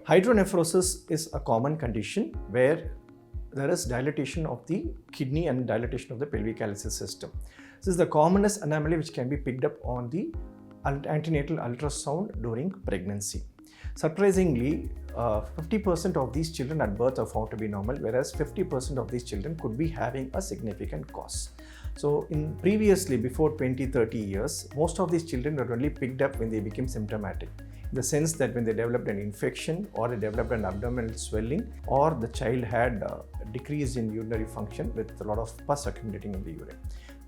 Hydronephrosis is a common condition where there is dilatation of the kidney and dilatation of the pelvic calyces system. This is the commonest anomaly which can be picked up on the antenatal ultrasound during pregnancy. Surprisingly, 50% of these children at birth are found to be normal, whereas 50% of these children could be having a significant cause. So previously, before 20-30 years, most of these children were only picked up when they became symptomatic. In the sense that when they developed an infection or they developed an abdominal swelling, or the child had a decrease in urinary function with a lot of pus accumulating in the urine.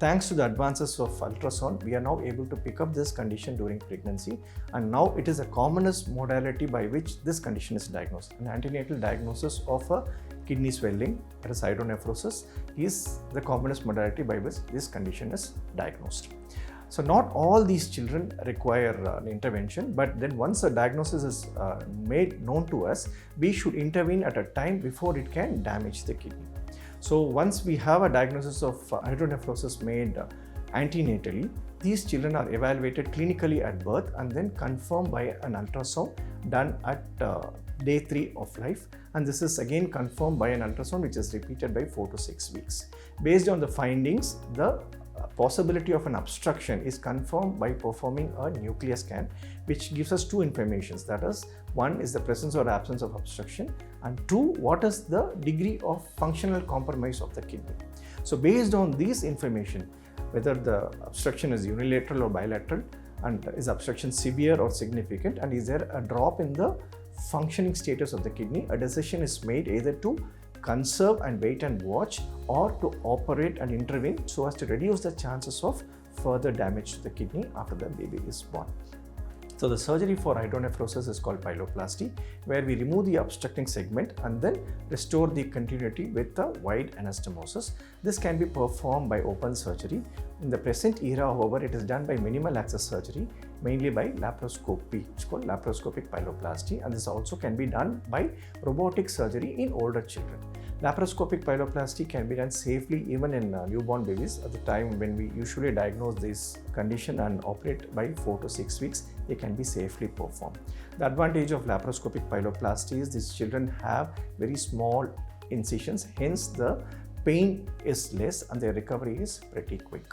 Thanks to the advances of ultrasound, we are now able to pick up this condition during pregnancy, and now it is the commonest modality by which this condition is diagnosed. An antenatal diagnosis of a kidney swelling, that is hydronephrosis, is the commonest modality by which this condition is diagnosed. So not all these children require an intervention, but then once a diagnosis is made known to us, we should intervene at a time before it can damage the kidney. So once we have a diagnosis of hydronephrosis made antenatally, these children are evaluated clinically at birth and then confirmed by an ultrasound done at day 3 of life, and this is again confirmed by an ultrasound which is repeated by 4 to 6 weeks. Based on the findings, the possibility of an obstruction is confirmed by performing a nuclear scan, which gives us two informations. That is, one is the presence or absence of obstruction, and two, what is the degree of functional compromise of the kidney. So based on this information, whether the obstruction is unilateral or bilateral, and is obstruction severe or significant, and is there a drop in the functioning status of the kidney, a decision is made either to conserve and wait and watch, or to operate and intervene so as to reduce the chances of further damage to the kidney after the baby is born. So the surgery for hydronephrosis is called pyeloplasty, where we remove the obstructing segment and then restore the continuity with a wide anastomosis. This can be performed by open surgery. In the present era, however, it is done by minimal access surgery, mainly by laparoscopy. It's called laparoscopic pyeloplasty, and this also can be done by robotic surgery in older children. Laparoscopic pyeloplasty can be done safely even in newborn babies. At the time when we usually diagnose this condition and operate by 4 to 6 weeks, they can be safely performed. The advantage of laparoscopic pyeloplasty is these children have very small incisions, hence the pain is less and their recovery is pretty quick.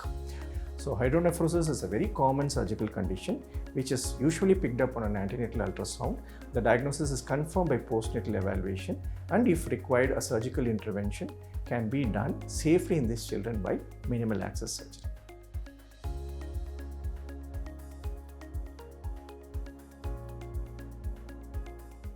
So hydronephrosis is a very common surgical condition which is usually picked up on an antenatal ultrasound. The diagnosis is confirmed by postnatal evaluation, and if required, a surgical intervention can be done safely in these children by minimal access surgery.